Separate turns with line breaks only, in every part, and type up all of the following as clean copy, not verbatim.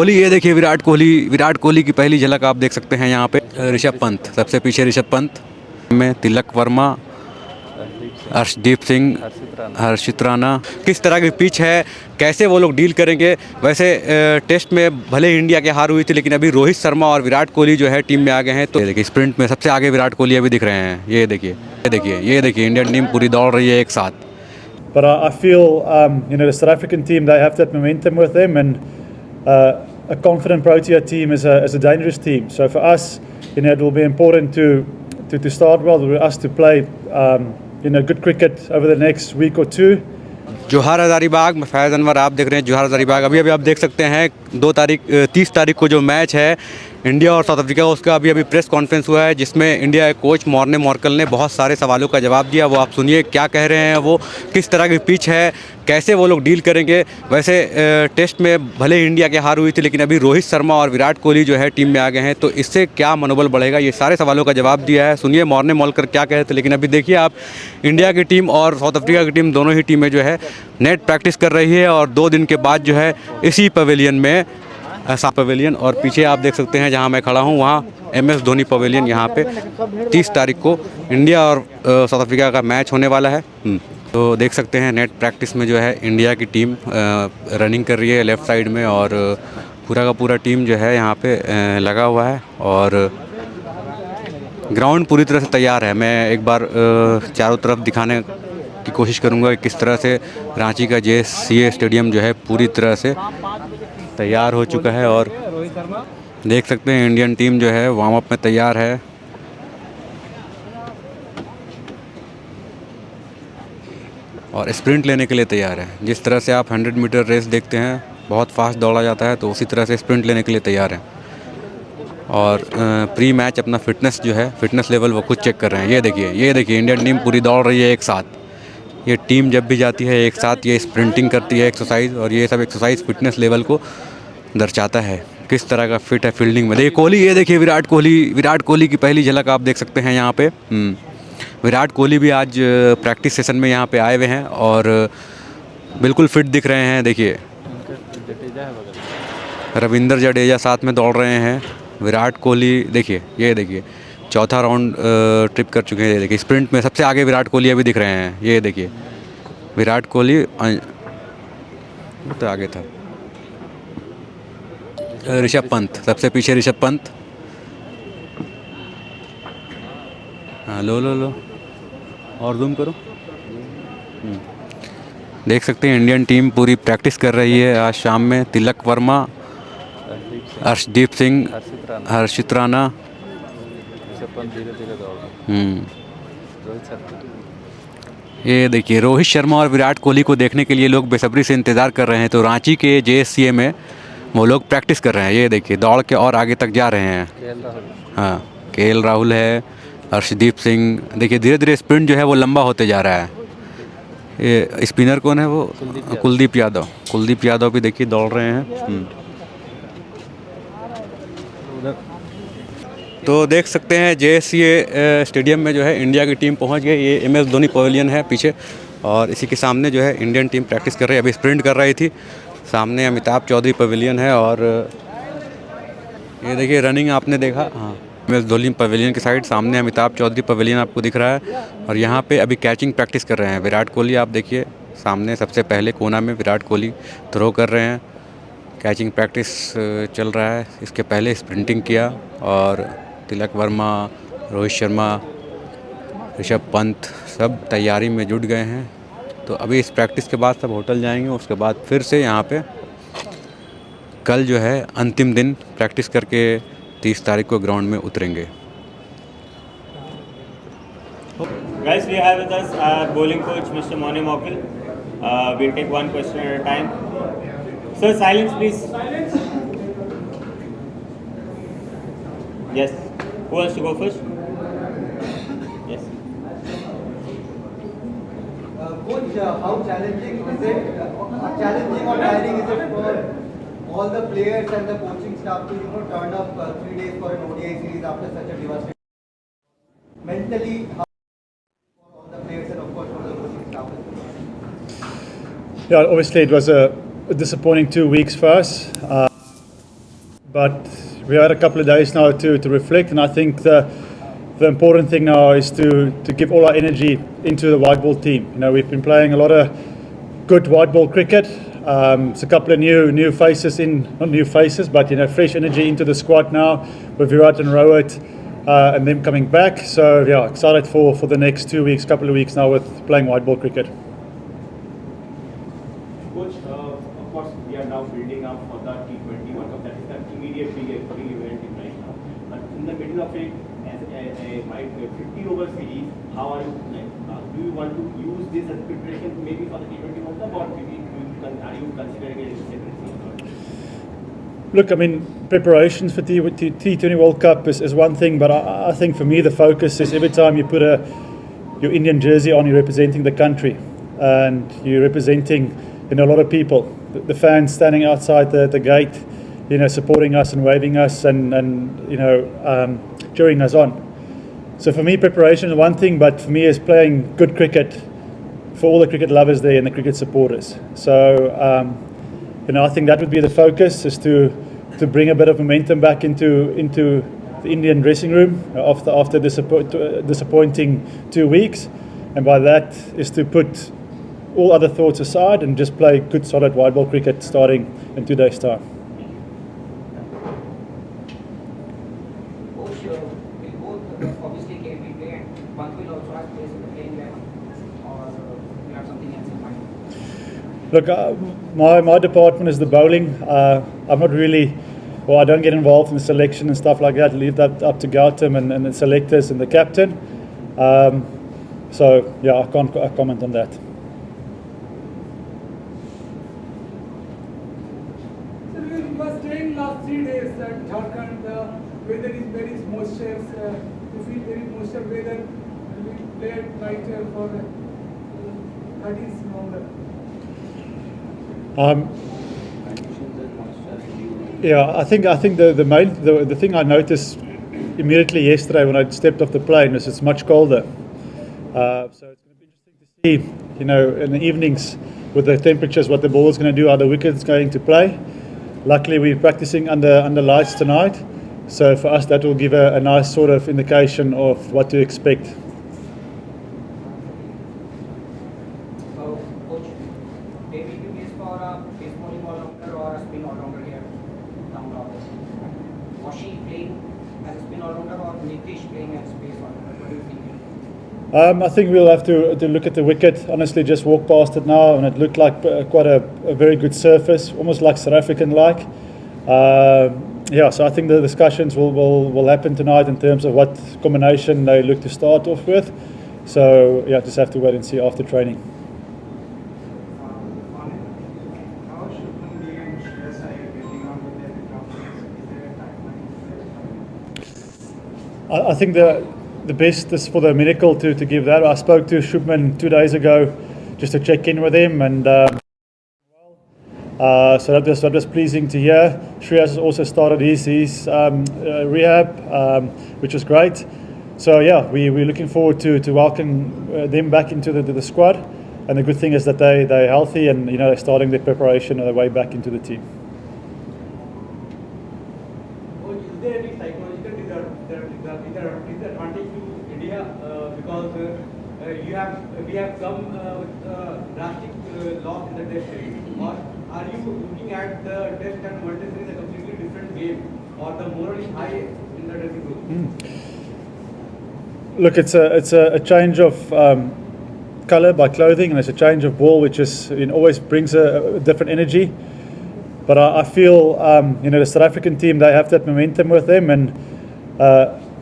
कोहली, ये देखिए विराट कोहली की पहली झलक आप देख सकते हैं यहाँ पे। ऋषभ पंत सबसे पीछे, ऋषभ पंत में तिलक वर्मा, अर्शदीप सिंह, हर्षित राणा। किस तरह की पिच है, कैसे वो लोग डील करेंगे। वैसे टेस्ट में भले इंडिया की हार हुई थी, लेकिन अभी रोहित शर्मा और विराट कोहली जो है टीम में आ गए हैं। तो ये देखिए स्प्रिंट में सबसे आगे विराट कोहली अभी दिख रहे हैं। ये देखिए इंडियन टीम पूरी दौड़ रही है एक साथ।
But I feel, the South African team, they have that momentum with them, and a confident Protea team is a dangerous team. So for us, it will be important to start well, for us to play, good cricket over the next week or two.
जोहार हज़ारीबाग में फैज़ अनवर आप देख रहे हैं। जोहार हज़ारीबाग अभी आप देख सकते हैं 30 तारीख को जो मैच है इंडिया और साउथ अफ्रीका, उसका अभी प्रेस कॉन्फ्रेंस हुआ है, जिसमें इंडिया के कोच मॉर्ने मॉर्कल ने बहुत सारे सवालों का जवाब दिया। वो आप सुनिए क्या कह रहे हैं, वो किस तरह की पिच है, कैसे वो लोग डील करेंगे। वैसे टेस्ट में भले इंडिया की हार हुई थी, लेकिन अभी रोहित शर्मा और विराट कोहली जो है टीम में आ गए हैं, तो इससे क्या मनोबल बढ़ेगा, ये सारे सवालों का जवाब दिया है। सुनिए मॉर्ने मॉर्कल क्या कहे थे। लेकिन अभी देखिए आप, इंडिया की टीम और साउथ अफ्रीका की टीम, दोनों ही टीमें जो है नेट प्रैक्टिस कर रही है, और 2 दिन के बाद जो है इसी पवेलियन में, ऐसा पवेलियन, और पीछे आप देख सकते हैं जहां मैं खड़ा हूं, वहां MS धोनी पवेलियन। यहां पे 30 तारीख को इंडिया और साउथ अफ्रीका का मैच होने वाला है। तो देख सकते हैं नेट प्रैक्टिस में जो है इंडिया की टीम रनिंग कर रही है लेफ़्ट साइड में, और पूरा का पूरा टीम जो है यहाँ पे लगा हुआ है, और ग्राउंड पूरी तरह से तैयार है। मैं एक बार चारों तरफ दिखाने की कोशिश करूँगा कि किस तरह से रांची का JSCA स्टेडियम जो है पूरी तरह से तैयार हो चुका है। और देख सकते हैं इंडियन टीम जो है वार्म अप में तैयार है। और स्प्रिंट लेने के लिए तैयार है। जिस तरह से आप 100 मीटर रेस देखते हैं, बहुत फास्ट दौड़ा जाता है, तो उसी तरह से स्प्रिंट लेने के लिए तैयार है। और प्री मैच अपना फिटनेस जो है, फिटनेस लेवल वो खुद चेक कर रहे हैं। ये देखिए इंडियन टीम पूरी दौड़ रही है एक साथ। ये टीम जब भी जाती है एक साथ, ये स्प्रिंटिंग करती है एक्सरसाइज, और ये सब एक्सरसाइज फिटनेस लेवल को दर्शाता है, किस तरह का फिट है फील्डिंग में। देखिए कोहली, ये देखिए विराट कोहली की पहली झलक आप देख सकते हैं यहाँ पे। विराट कोहली भी आज प्रैक्टिस सेशन में यहाँ पे आए हुए हैं, और बिल्कुल फिट दिख रहे हैं। देखिए रविंद्र जडेजा साथ में दौड़ रहे हैं। विराट कोहली ये देखिए चौथा राउंड ट्रिप कर चुके हैं। ये देखिए स्प्रिंट में सबसे आगे विराट कोहली अभी दिख रहे हैं। ये देखिए विराट कोहली तो आगे था। ऋषभ पंत सबसे पीछे, ऋषभ पंत। हाँ लो और जूम करो। देख सकते हैं इंडियन टीम पूरी प्रैक्टिस कर रही है आज शाम में। तिलक वर्मा, अर्शदीप सिंह, हर्षित राणा। ये देखिए रोहित शर्मा और विराट कोहली को देखने के लिए लोग बेसब्री से इंतज़ार कर रहे हैं। तो रांची के JSCA में वो लोग प्रैक्टिस कर रहे हैं। ये देखिए दौड़ के और आगे तक जा रहे हैं। हाँ, KL राहुल है, अर्शदीप सिंह। देखिए धीरे धीरे स्प्रिंट जो है वो लंबा होते जा रहा है। ये स्पिनर कौन है, वो कुलदीप यादव भी देखिए दौड़ रहे हैं। तो देख सकते हैं JSCA स्टेडियम में जो है इंडिया की टीम पहुंच गई। ये MS धोनी पवेलियन है पीछे, और इसी के सामने जो है इंडियन टीम प्रैक्टिस कर रही है। अभी स्प्रिंट कर रही थी। सामने अमिताभ चौधरी पवेलियन है, और ये देखिए रनिंग आपने देखा। हाँ, MS धोनी पवेलियन की साइड सामने अमिताभ चौधरी पवेलियन आपको दिख रहा है। और यहाँ पे अभी कैचिंग प्रैक्टिस कर रहे हैं विराट कोहली। आप देखिए सामने सबसे पहले कोना में विराट कोहली थ्रो कर रहे हैं। कैचिंग प्रैक्टिस चल रहा है। इसके पहले स्प्रिंटिंग किया, और तिलक वर्मा, रोहित शर्मा, ऋषभ पंत सब तैयारी में जुट गए हैं। तो अभी इस प्रैक्टिस के बाद सब होटल जाएंगे। उसके बाद फिर से यहाँ पे कल जो है अंतिम दिन प्रैक्टिस करके 30 तारीख को ग्राउंड में उतरेंगे।
Guys, we have with us our bowling coach, Mr. Mone Mokil. We'll take one question at a time. Sir, silence, please. Yes. Who wants to go first? Yes.
Coach, how challenging is it? Challenging or tiring is it for all the players and the coaching staff to turn up 3 days for an ODI series after such a devastating? Mentally, how for all the players and of course for the coaching staff?
Yeah, obviously it was a disappointing 2 weeks for us. But we had a couple of days now to reflect, and I think the important thing now is to give all our energy into the white ball team. You know, we've been playing a lot of good white ball cricket. It's a couple of new faces not new faces, but fresh energy into the squad now with Virat and Rohit and them coming back. So yeah, excited for the next 2 weeks, couple of weeks now with playing white ball cricket.
Coach, of course, we are now building up for the T20 World Cup. That is the immediate big event right now. But in the middle of it, as a 50-over series, how are you? Do you want to use this as preparation maybe for the T20 World Cup, or are you considering it as a separate series?
Look, I mean, preparations for T20 World Cup is one thing, but I think for me the focus is every time you put your Indian jersey on, you're representing the country, and you're representing a lot of people. The fans standing outside the gate, supporting us and waving us and cheering us on. So for me, preparation is one thing, but for me, is playing good cricket for all the cricket lovers there and the cricket supporters. So I think that would be the focus, is to bring a bit of momentum back into the Indian dressing room after disappointing 2 weeks, and by that is to put all other thoughts aside and just play good solid white ball cricket starting in 2 days' time.
Coach, we both obviously came in play, and one will also have place in the playing 11, or you have something else in mind?
Look, my department is the bowling. I'm not really, I don't get involved in the selection and stuff like that. Leave that up to Gautam and the selectors and the captain. So yeah, I can't comment on that.
You were staying last 3 days at Jharkhand. The weather is very moisture. You feel very moisture weather. We played right for 30th November.
Yeah, I think the thing I noticed immediately yesterday when I stepped off the plane was it's much colder. So it's going to be interesting to see, in the evenings with the temperatures, what the ball is going to do, how the wicket's going to play. Luckily, we're practicing under lights tonight, so for us that will give a nice sort of indication of what to expect.
So, Coach, David, you miss for a pace bowling all-rounder or a spin all-rounder here down the Was she playing as a spin all-rounder or Nitish playing as pace all-rounder? What do you think?
I think we'll have to look at the wicket. Honestly, just walk past it now, and it looked like quite a very good surface, almost like South African-like. So I think the discussions will happen tonight in terms of what combination they look to start off with. So yeah, just have to wait and see after training.
How should India and Shreyas Iyer getting on with their recoveries? Is there a timeline?
I think the best is for the medical to give that. I spoke to Shubman 2 days ago just to check in with him, and so that was pleasing to hear. Shreyas has also started his rehab, which was great. So yeah, we're looking forward to welcome them back into the squad. And the good thing is that they're healthy and they're starting their preparation on their way back into the team.
Is there any psychological disadvantage to India because we have some drastic loss in the test series? Or are you looking at the test and world test series a completely different game, or the morale is high in the dressing room?
Look, it's a change of colour by clothing, and it's a change of ball, which is always brings a different energy. But I feel the South African team, they have that momentum with them, and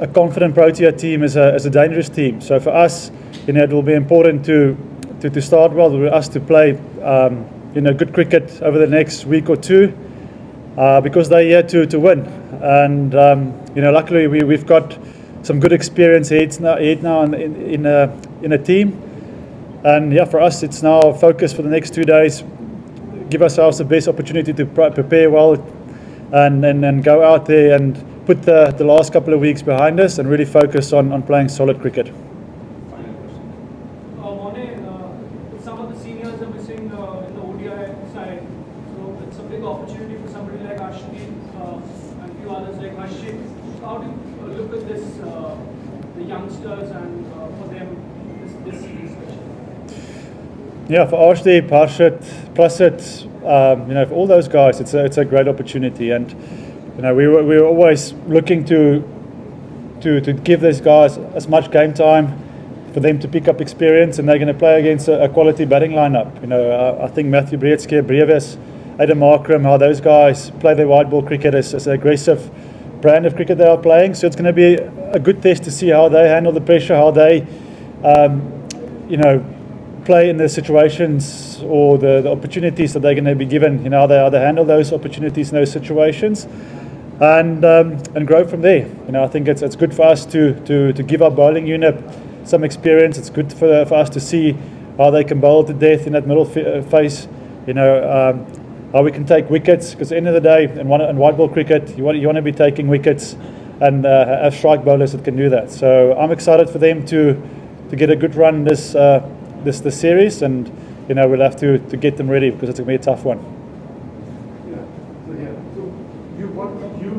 a confident Protea team is a dangerous team. So for us, it will be important to start well, for us to play good cricket over the next week or two, because they're here to win. And luckily we've got some good experience heads now in a team. And yeah, for us it's now focus for the next 2 days. Give ourselves the best opportunity to prepare well, and go out there and put the last couple of weeks behind us and really focus on playing solid cricket.
Some of the seniors are missing in the ODI side, so it's a big opportunity for somebody like Ashwin players like Harshit. How do you look at this, the youngsters, and for them, this series especially?
Yeah, for Arshdeep, Harshit, Prasit, for all those guys, it's a great opportunity, and we were always looking to give these guys as much game time for them to pick up experience, and they're going to play against a quality batting lineup. I think Matthew Breedske, Brevis, Adam Markram, how those guys play their white ball cricket is an aggressive brand of cricket they are playing. So it's going to be a good test to see how they handle the pressure, how they, play in the situations or the opportunities that they're going to be given. How they handle those opportunities in those situations, and grow from there. I think it's good for us to give our bowling unit some experience. It's good for us to see how they can bowl to death in that middle phase. How we can take wickets, because at the end of the day, in white ball cricket, you want to be taking wickets, and have strike bowlers that can do that. So I'm excited for them to get a good run this series, and we'll have to get them ready, because it's going to be a tough one.
So you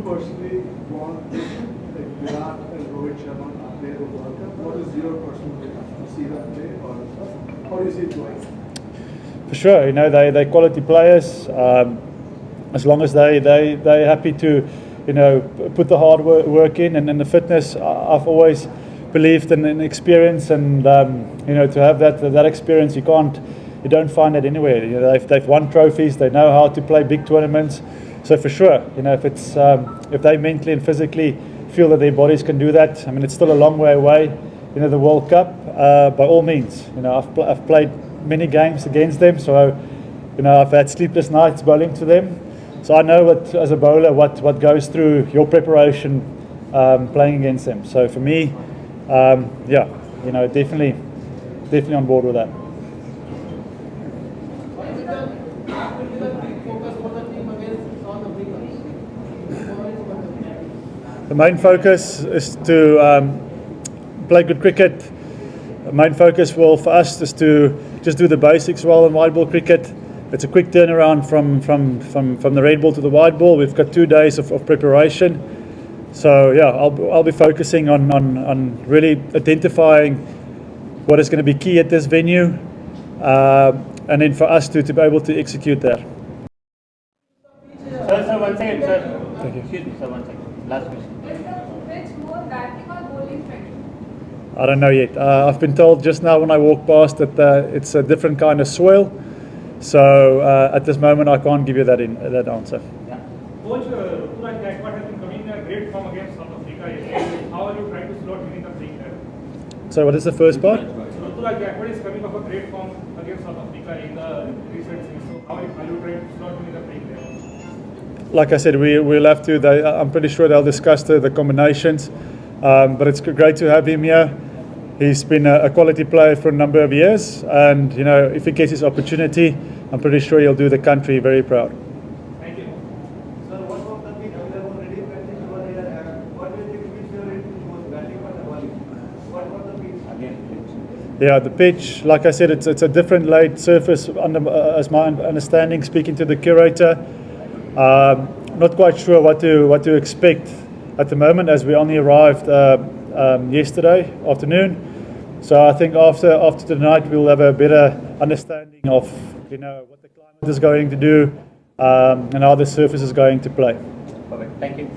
personally want Virat and Rohit Sharma to play the World Cup? What is your personal preference? Do you see that play, or how do you see it going?
For sure, they're quality players. As long as they're happy to, put the hard work in, and the fitness. I've always believed in experience, and to have that experience, you don't find it anywhere. They've won trophies. They know how to play big tournaments. So for sure, if they mentally and physically feel that their bodies can do that, I mean, it's still a long way away. The World Cup, by all means. I've played many games against them, so I've had sleepless nights bowling to them. So I know as a bowler what goes through your preparation playing against them. So for me, definitely on board with that. The main focus is to play good cricket. The main focus for us is to just do the basics well in white ball cricket. It's a quick turnaround from the red ball to the white ball. We've got 2 days of preparation. So yeah, I'll be focusing on really identifying what is going to be key at this venue, and then for us to be able to execute that.
Sir, 1 second, sir.
Thank you.
Excuse me, sir, 1 second. Last question.
Is the pitch more batting or bowling friendly?
I don't know yet. I've been told just now when I walked past that it's a different kind of soil. So at this moment, I can't give you that answer.
Coach, Ruturaj Gaikwad has been coming in a great form against South Africa. How are you trying to slot him in the playing there?
So what is the first part?
Ruturaj Gaikwad is coming off a great form against South Africa in the recent season. So how are you trying to slot him in the playing there?
Like I said, we'll have to. I'm pretty sure they'll discuss the combinations. But it's great to have him here. He's been a quality player for a number of years, and if he gets his opportunity, I'm pretty sure he'll do the country very proud.
Thank you.
Sir, what about the pitch? We have already practiced over here. What do you think which favorite was batting or the bowling? What about the pitch? Again,
Yeah, the pitch, like I said, it's a different laid surface, as my understanding, speaking to the curator. Not quite sure what to expect at the moment, as we only arrived yesterday afternoon. So I think after tonight we'll have a better understanding of what the climate is going to do, and how the surface is going to play.
Perfect. Thank you.